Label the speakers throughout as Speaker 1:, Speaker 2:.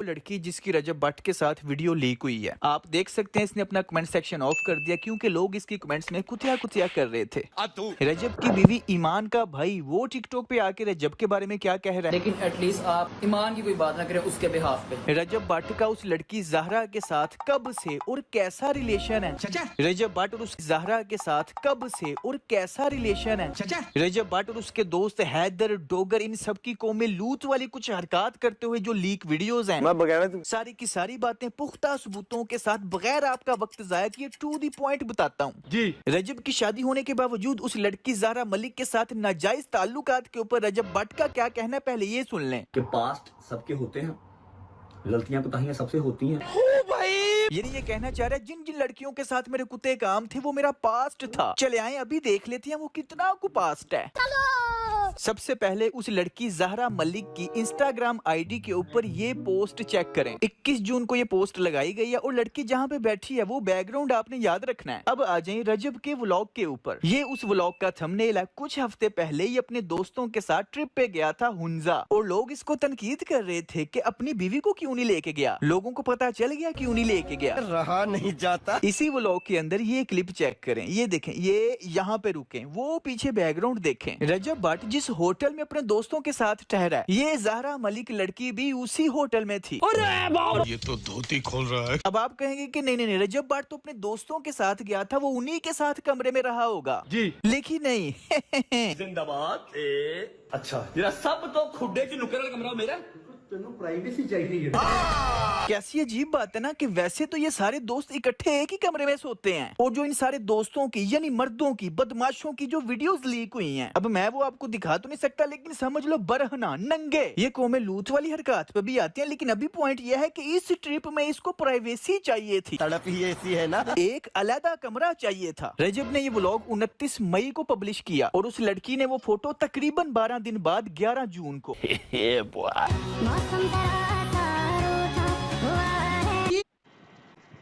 Speaker 1: लड़की जिसकी रजब भट्ट के साथ वीडियो लीक हुई है। आप देख सकते हैं इसने अपना कमेंट सेक्शन ऑफ कर दिया क्योंकि लोग इसकी कमेंट्स में कुतिया कुतिया कर रहे थे। रजब की बीवी ईमान का भाई वो टिकटॉक पे आके रजब के बारे में क्या कह रहा है,
Speaker 2: लेकिन एटलीस्ट आप ईमान की कोई बात ना करें उसके बिहाफ पे।
Speaker 1: रजब भट्ट का उस लड़की जहरा के साथ कब से और कैसा रिलेशन है। रजब भट्ट और उस जहरा के साथ कब से और कैसा रिलेशन है। रजब भट्ट और उसके दोस्त हैदर डोगर इन सब की कौम में लूट वाली कुछ हरकत करते हुए जो लीक वीडियोस हैं, सारी की सारी बातें पुख्ता सबूतों के साथ बगैर आपका वक्त जाया किए टू दी पॉइंट बताता हूँ जी। रजब की शादी होने के बावजूद उस लड़की ज़हरा मलिक के साथ नाजायज ताल्लुकात के ऊपर रजब भट्ट का क्या कहना है, पहले ये सुन लें।
Speaker 3: कि पास्ट सबके होते हैं, गलतियां कोताहियां सबसे होती हैं।
Speaker 1: भाई ये कहना चाह रहा है जिन जिन लड़कियों के साथ मेरे कुत्ते काम थे वो मेरा पास्ट था। चले आए अभी देख लेते हैं वो कितना को पास्ट है। सबसे पहले उस लड़की ज़हरा मलिक की इंस्टाग्राम आईडी के ऊपर ये पोस्ट चेक करें। 21 जून को ये पोस्ट लगाई गई है और लड़की जहाँ पे बैठी है वो बैकग्राउंड आपने याद रखना है। अब आ जाए रजब के व्लॉग के ऊपर। ये उस व्लॉग का थंबनेल है। कुछ हफ्ते पहले ये अपने दोस्तों के साथ ट्रिप पे गया था हुंजा और लोग इसको तनकीद कर रहे थे कि अपनी बीवी को क्यों नहीं लेके गया। लोगों को पता चल गया क्यों नहीं लेके गया,
Speaker 4: रहा नहीं जाता।
Speaker 1: इसी व्लॉग के अंदर ये क्लिप चेक करें। ये देखें, ये यहाँ पे रुकें, वो पीछे बैकग्राउंड देखें। रजब भट्ट जिस होटल में अपने दोस्तों के साथ ठहरा है, ये ज़हरा मलिक लड़की भी उसी होटल में थी।
Speaker 5: ये तो धोती खोल रहा है।
Speaker 1: अब आप कहेंगे कि नहीं, रजब भट्ट तो अपने दोस्तों के साथ गया था, वो उन्हीं के साथ कमरे में रहा होगा जी, लेकिन नहीं।
Speaker 3: जिंदाबाद। अच्छा जरा सब तो खुडे च नुकर वाला कमरा मेरा, तेनों प्राइवेसी चाहिए।
Speaker 1: कैसी अजीब बात है ना कि वैसे तो ये सारे दोस्त इकट्ठे एक ही कमरे में सोते हैं और जो इन सारे दोस्तों की यानी मर्दों की बदमाशों की जो वीडियोस लीक हुई हैं, अब मैं वो आपको दिखा तो नहीं सकता लेकिन समझ लो बरहना नंगे ये कौमें लूट वाली हरकत पे भी आती हैं। लेकिन अभी पॉइंट ये है कि इस ट्रिप में इसको प्राइवेसी चाहिए थी,
Speaker 4: तड़प ही ऐसी है ना,
Speaker 1: एक अलग कमरा चाहिए था। रजब ने ये व्लॉग 29 मई को पब्लिश किया और उस लड़की ने वो फोटो तकरीबन 12 दिन बाद 11 जून को।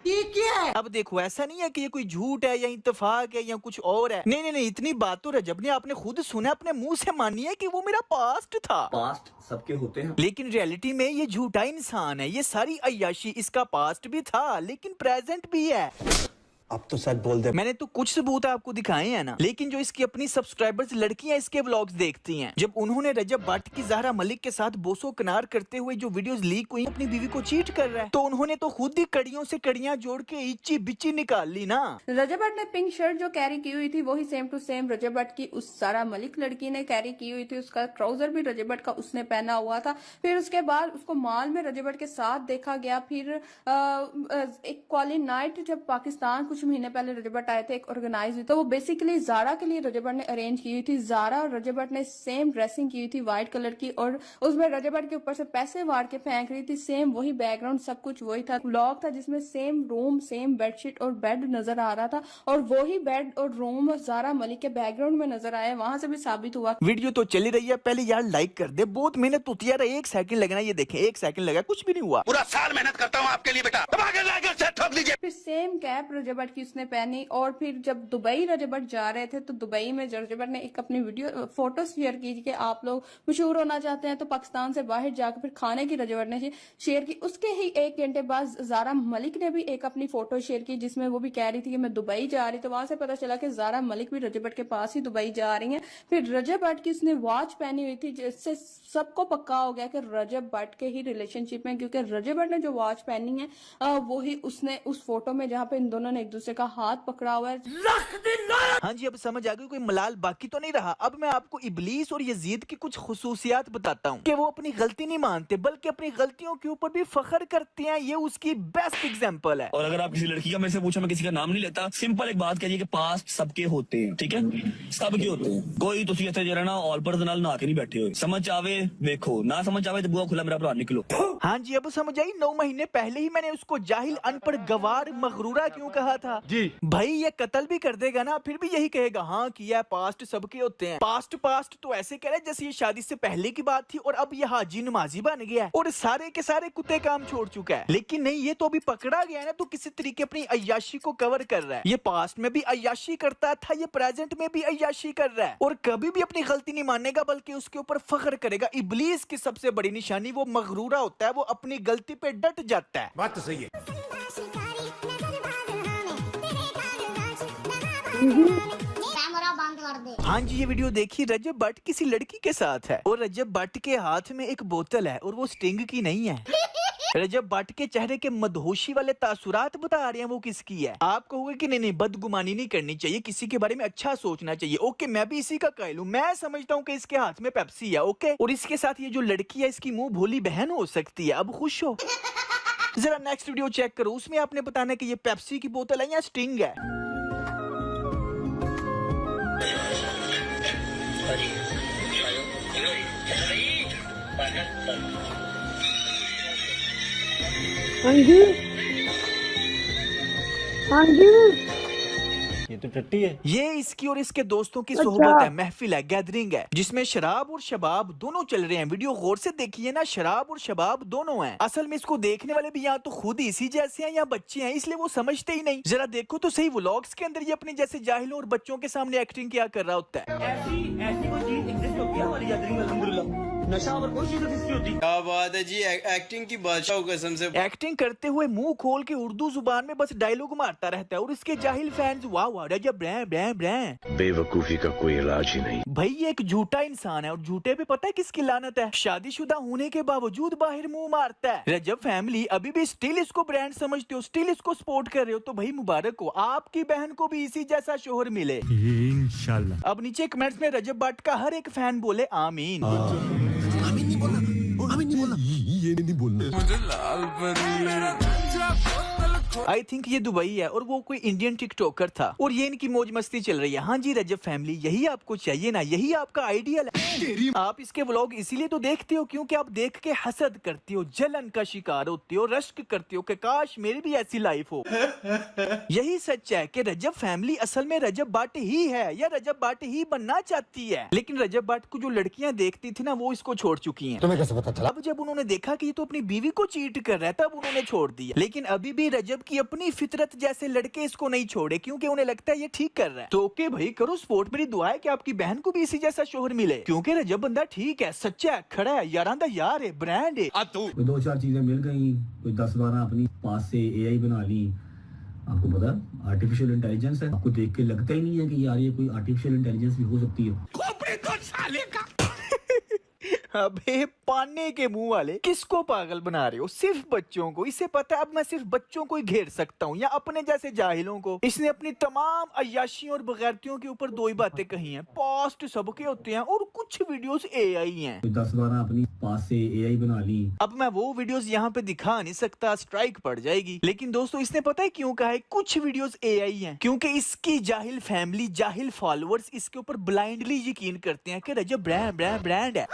Speaker 4: ये क्या है?
Speaker 1: अब देखो ऐसा नहीं है कि ये कोई झूठ है या इत्तेफाक है या कुछ और है। नहीं, इतनी बात तो रजब ने आपने खुद सुना, अपने मुंह से मानी है कि वो मेरा पास्ट था।
Speaker 3: पास्ट सबके होते हैं,
Speaker 1: लेकिन रियलिटी में ये झूठा इंसान है। ये सारी अय्याशी, इसका पास्ट भी था लेकिन प्रेजेंट भी है।
Speaker 4: अब तो सच बोल दे।
Speaker 1: मैंने तो कुछ सबूत आपको दिखाए हैं ना, लेकिन जो इसकी अपनी सब्सक्राइबर्स लड़कियां इसके व्लॉग्स देखती हैं, जब उन्होंने रजब भट्ट की ज़हरा मलिक के साथ बोसो कनार करते हुए जो वीडियोस लीक हुई अपनी बीवी को चीट कर रहा है, तो उन्होंने तो खुद ही कड़ियों से कड़ियां जोड़ के इच्ची बिच्ची निकाल ली ना।
Speaker 6: रजब भट्ट ने पिंक शर्ट जो कैरी की हुई थी वही सेम टू सेम रजब भट्ट की उस ज़हरा मलिक लड़की ने कैरी की हुई थी। उसका ट्राउजर भी रजब भट्ट का उसने पहना हुआ था। फिर उसके बाद उसको मॉल में रजब भट्ट के साथ देखा गया। फिर एक कॉलिन नाइट जब पाकिस्तान कुछ महीने पहले रजब भट्ट आए थे, एक ऑर्गेनाइज हुई, तो वो बेसिकली ज़ारा के लिए रजब भट्ट ने अरेंज की हुई थी। ज़ारा और रजब भट्ट ने सेम ड्रेसिंग की हुई थी व्हाइट कलर की और उसमें रजब भट्ट के ऊपर से पैसे वार के फेंक रही थी। सेम वही बैकग्राउंड, सब कुछ वही था। व्लॉग था जिसमें सेम रूम, सेम बेडशीट और बेड नजर आ रहा था और वही बेड और रूम ज़ारा मलिक के बैकग्राउंड में नजर आया। वहां से भी साबित हुआ।
Speaker 1: वीडियो तो चली रही है, पहले यार लाइक कर दे, बहुत मेहनत होती है यार, 1 सेकंड लगना। ये देखें 1 सेकंड लगा, कुछ भी नहीं हुआ।
Speaker 5: पूरा साल मेहनत करता हूँ आपके लिए बेटा, ठोक दीजिए।
Speaker 6: फिर सेम कैप रजब भट्ट की उसने पहनी और फिर जब दुबई रजब भट्ट जा रहे थे तो दुबई में रजब भट्ट ने एक अपनी वीडियो फोटो शेयर की कि आप लोग मशहूर होना चाहते हैं तो पाकिस्तान से बाहर जाकर फिर खाने की रजब भट्ट ने शेयर की। उसके ही 1 घंटे बाद ज़हरा मलिक ने भी एक अपनी फोटो शेयर की जिसमें वो भी कह रही थी कि मैं दुबई जा रही। तो वहां से पता चला कि ज़हरा मलिक भी रजब भट्ट के पास ही दुबई जा रही है। फिर रजब भट्ट की उसने वॉच पहनी हुई थी जिससे सबको पक्का हो गया कि रजब भट्ट के ही रिलेशनशिप में, क्योंकि रजब भट्ट ने जो वॉच पहनी है वो ही उसने उस फोटो में जहाँ पे इन दोनों ने एक दूसरे का हाथ पकड़ा हुआ है।
Speaker 1: हाँ जी, अब समझ आ गई, कोई मलाल बाकी तो नहीं रहा। अब मैं आपको इबलीस और यजीद की कुछ खुसूसियात बताता हूँ कि वो अपनी गलती नहीं मानते बल्कि अपनी गलतियों के ऊपर भी फख्र करते हैं। ये उसकी बेस्ट एग्जांपल है।
Speaker 3: और अगर आप किसी लड़की का मेरे से पूछा, मैं किसी का नाम नहीं लेता, सिंपल एक बात कहिए कि पास्ट सबके होते हैं, ठीक है, सबके होते हैं। कोई तुसी ऐसे जरा ना ऑल पर नाल नहा के नहीं बैठे हो। समझ आवे देखो, ना समझ आवे तो बुआ खुला मेरा भरा निकलो।
Speaker 1: हाँ जी, अब समझ आई। 9 महीने पहले ही मैंने उसको जाहिल, अनपढ़, गवार, मगरूरा क्यों कहा था। था जी। भाई ये कत्ल भी कर देगा ना फिर भी यही कहेगा हाँ किया, पास्ट सबके होते हैं। पास्ट पास्ट तो ऐसे कह रहे जैसे ये शादी से पहले की बात थी और अब ये हाजी नमाजी बन गया है और सारे के सारे कुत्ते काम छोड़ चुका है। लेकिन नहीं, ये तो अभी पकड़ा गया है ना, तो किसी तरीके अपनी अय्याशी को कवर कर रहा है। ये पास्ट में भी अय्याशी करता था, ये प्रेजेंट में भी अय्याशी कर रहा है और कभी भी अपनी गलती नहीं मानेगा बल्कि उसके ऊपर फख्र करेगा। इब्लीस की सबसे बड़ी निशानी वो मगरूरा होता है, वो अपनी गलती पे डट जाता है।
Speaker 5: बात तो सही है।
Speaker 7: कैमरा बंद कर दे।
Speaker 1: हाँ जी, ये वीडियो देखिए, रजब भट्ट किसी लड़की के साथ है और रजब भट्ट के हाथ में एक बोतल है और वो स्टिंग की नहीं है। रजब भट्ट के चेहरे के मदहोशी वाले तासुरात बता रहे हैं वो किसकी है। आप कहोगे कि नहीं बदगुमानी नहीं करनी चाहिए, किसी के बारे में अच्छा सोचना चाहिए। ओके, मैं भी इसी का कायल हूँ। मैं समझता हूँ कि इसके हाथ में पेप्सी है। ओके, और इसके साथ ये जो लड़की है इसकी मुंह भोली बहन हो सकती है। अब खुश हो। जरा नेक्स्ट वीडियो चेक करो, उसमें आपने बताना कि ये पेप्सी की बोतल है या स्टिंग है।
Speaker 4: ये तो टट्टी है।
Speaker 1: ये इसकी और इसके दोस्तों की सोहबत है, महफिल है, गैदरिंग है, जिसमें शराब और शबाब दोनों चल रहे हैं। वीडियो गौर से देखिए ना, शराब और शबाब दोनों हैं। असल में इसको देखने वाले भी यहाँ तो खुद इसी जैसे हैं या बच्चे हैं, इसलिए वो समझते ही नहीं। जरा देखो तो सही, व्लॉग्स के अंदर ये अपने जैसे जाहिलों और बच्चों के सामने एक्टिंग क्या कर रहा होता है।
Speaker 3: ऐसी कोई चीज एग्जिस्ट होती है हमारी गैदरिंग में, अल्हम्दुलिल्लाह। नशा और कोई चीज एग्जिस्ट होती है।
Speaker 8: क्या बात है जी, एक्टिंग की बादशाह कसम से।
Speaker 1: एक्टिंग करते हुए मुंह खोल के उर्दू जुबान में बस डायलॉग मारता रहता है और इसके जाहिल फैंस वाह वाह रजब ब्रैं ब्रैं ब्रैं।
Speaker 5: बेवकूफी का कोई इलाज ही नहीं।
Speaker 1: भाई ये एक झूठा इंसान है और झूठे पे पता है किसकी लानत है, शादीशुदा होने के बावजूद बाहर मुंह मारता है। रजब फैमिली अभी भी स्टिल इसको ब्रांड समझते हो, स्टिल इसको सपोर्ट कर रहे हो, तो भाई मुबारक हो, आपकी बहन को भी इसी जैसा शोहर मिले इंशाल्लाह। अब नीचे कमेंट्स में रजब भट्ट का हर एक फैन बोले आमीन। आई थिंक ये दुबई है और वो कोई इंडियन टिकटॉकर था और ये इनकी मौज मस्ती चल रही है। हाँ जी रजब फैमिली, यही आपको चाहिए ना, यही आपका आइडियल है। आप इसके व्लॉग इसीलिए तो देखते हो क्योंकि आप देख के हसद करते हो, जलन का शिकार होते हो, रश्क करते हो कि काश मेरी भी ऐसी लाइफ हो। यही सच है कि रजब फैमिली असल में रजब भट्ट ही है या रजब भट्ट ही बनना चाहती है। लेकिन रजब भट्ट को जो लड़कियां देखती थी ना वो इसको छोड़ चुकी हैं।
Speaker 4: तुम्हें कैसे पता चला?
Speaker 1: अब जब उन्होंने देखा कि ये तो अपनी बीवी को चीट कर रहा है तब उन्होंने छोड़ दिया। लेकिन अभी भी रजब की अपनी फितरत जैसे लड़के इसको नहीं छोड़े क्योंकि उन्हें लगता है ये ठीक कर रहा है। तो ओके भाई, करो सपोर्ट, मेरी दुआ है कि आपकी बहन को भी इसी जैसा शोहर मिले क्योंकि रजब बंदा ठीक है, सच्चा है, खड़ा है, यारां दा यार है, ब्रांड है।
Speaker 9: कोई 2-4 चीजें मिल गई, कोई 10-12 अपनी पास से एआई बना ली। आपको पता आर्टिफिशियल इंटेलिजेंस है, आपको देख के लगता ही नहीं है कि यार ये कोई आर्टिफिशियल इंटेलिजेंस भी हो सकती है।
Speaker 1: अबे पाने के मुंह वाले, किसको पागल बना रहे हो? सिर्फ बच्चों को। इसे पता है अब मैं सिर्फ बच्चों को ही घेर सकता हूँ या अपने जैसे जाहिलों को। इसने अपनी तमाम अय्याशियों और बगैरतियों के ऊपर दो ही बातें कही हैं, पास्ट सबके होते हैं और कुछ वीडियोस एआई हैं।
Speaker 9: कोई 10-12 अपनी पास से एआई बना ली।
Speaker 1: अब मैं वो वीडियोस यहाँ पे दिखा नहीं सकता, स्ट्राइक पड़ जाएगी। लेकिन दोस्तों इसने पता है क्यों कहा है कुछ वीडियोस एआई हैं? क्योंकि इसकी जाहिल फैमिली, जाहिल फॉलोअर्स इसके ऊपर ब्लाइंडली यकीन करते हैं कि रजब ब्रांड है।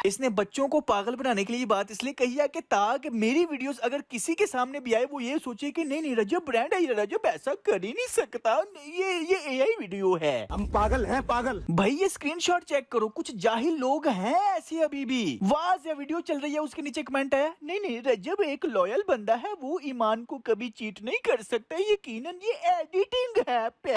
Speaker 1: इसने बच्चों को पागल बनाने के लिए बात इसलिए कही है कि ताकि मेरी वीडियोस अगर किसी के सामने भी आए वो ये सोचे कि नहीं रजब ब्रांड है, रजब ऐसा कर ही नहीं सकता, ये एआई वीडियो है।
Speaker 4: हम पागल हैं, पागल।
Speaker 1: भाई ये स्क्रीनशॉट चेक करो, कुछ जाहिल लोग हैं ऐसे अभी भी। वाज या वीडियो चल रही है, उसके नीचे कमेंट आया नहीं रजब एक लॉयल बंदा है, वो ईमान को कभी चीट नहीं कर सकता, यकीनन ये एडिटिंग है पे।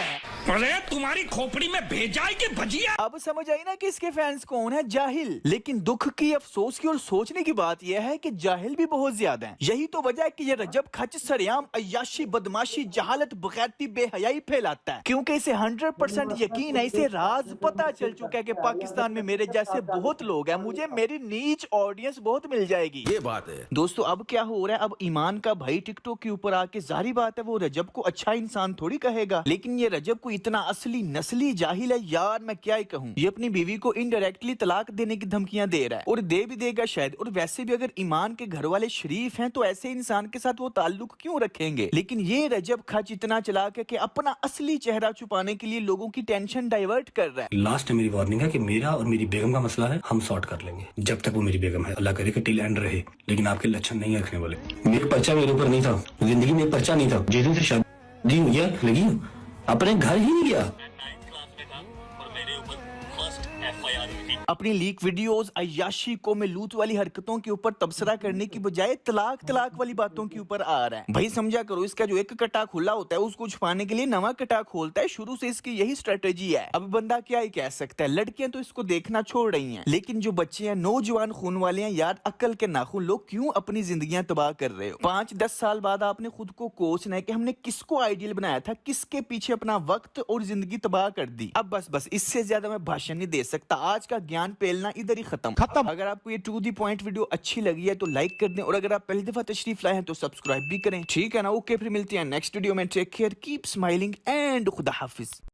Speaker 5: अरे तुम्हारी खोपड़ी में भेजा है कि भजिया?
Speaker 1: अब समझ आई ना कि इसके फैंस कौन है, जाहिल। लेकिन दुख की, अफसोस की और सोचने की बात यह है कि जाहिल भी बहुत ज्यादा हैं। यही तो वजह है कि ये रजब खच सरेआम अय्याशी, बदमाशी, जहालत, बगैरती, बेहयाई फैलाता है क्योंकि इसे 100% यकीन है, इसे राज पता चल चुका है कि पाकिस्तान में मेरे जैसे बहुत लोग हैं, मुझे मेरी नीच ऑडियंस बहुत मिल जाएगी।
Speaker 5: ये बात है
Speaker 1: दोस्तों। अब क्या हो रहा है, अब ईमान का भाई टिकटॉक के ऊपर आके जाहिर बात है वो रजब को अच्छा इंसान थोड़ी कहेगा, लेकिन ये रजब को इतना असली नस्ली जाहिल है यार, मैं क्या ही कहूँ। ये अपनी बीवी को इनडायरेक्टली तलाक देने की धमकियां दे रहा है और दे भी देगा शायद। और वैसे भी अगर ईमान के घर वाले शरीफ हैं तो ऐसे इंसान के साथ वो ताल्लुक क्यों रखेंगे। लेकिन ये रजब खच इतना चलाक है कि अपना असली चेहरा छुपाने के लिए लोगों की टेंशन डाइवर्ट कर रहा है।
Speaker 9: लास्ट मेरी वार्निंग है कि मेरा और मेरी बेगम का मसला है, हम सॉर्ट कर लेंगे जब तक वो मेरी बेगम है। अल्लाह करे कि टिल एंड रहे, लेकिन आपके लक्षण नहीं रखने वाले। मेरे पर्चा मेरे ऊपर नहीं था, जिंदगी में एक पर्चा नहीं था। जिस दिन से जी भैया लगी हूँ। अपने घर ही नहीं गया।
Speaker 1: अपनी लीक वीडियोस, अय्याशी को में लूट वाली हरकतों के ऊपर तबसरा करने की बजाय तलाक वाली बातों के ऊपर आ रहा है। भाई समझा करो, इसका जो एक कटा खुला होता है उसको छुपाने के लिए नवा कटा खोलता है। शुरू से इसकी यही स्ट्रेटेजी है। अब बंदा क्या ही कह सकता है, लड़कियां तो इसको देखना छोड़ रही हैं, लेकिन जो बच्चे हैं, नौजवान खून वाले हैं, यार अक्ल के नाखून, लोग क्यों अपनी जिंदगियां तबाह कर रहे हो। 5-10 साल बाद आपने खुद को कोसना है कि हमने किसको आइडियल बनाया था, किसके पीछे अपना वक्त और जिंदगी तबाह कर दी। अब बस इससे ज्यादा मैं भाषण नहीं दे सकता। आज का ज्ञान पेलना इधर ही खत्म। अगर आपको ये टू द पॉइंट वीडियो अच्छी लगी है तो लाइक कर दें, और अगर आप पहली दफा तशरीफ लाए हैं तो सब्सक्राइब भी करें। ठीक है ना? ओके, फिर मिलते हैं नेक्स्ट वीडियो में। Take care, keep smiling and खुदा हाफिज।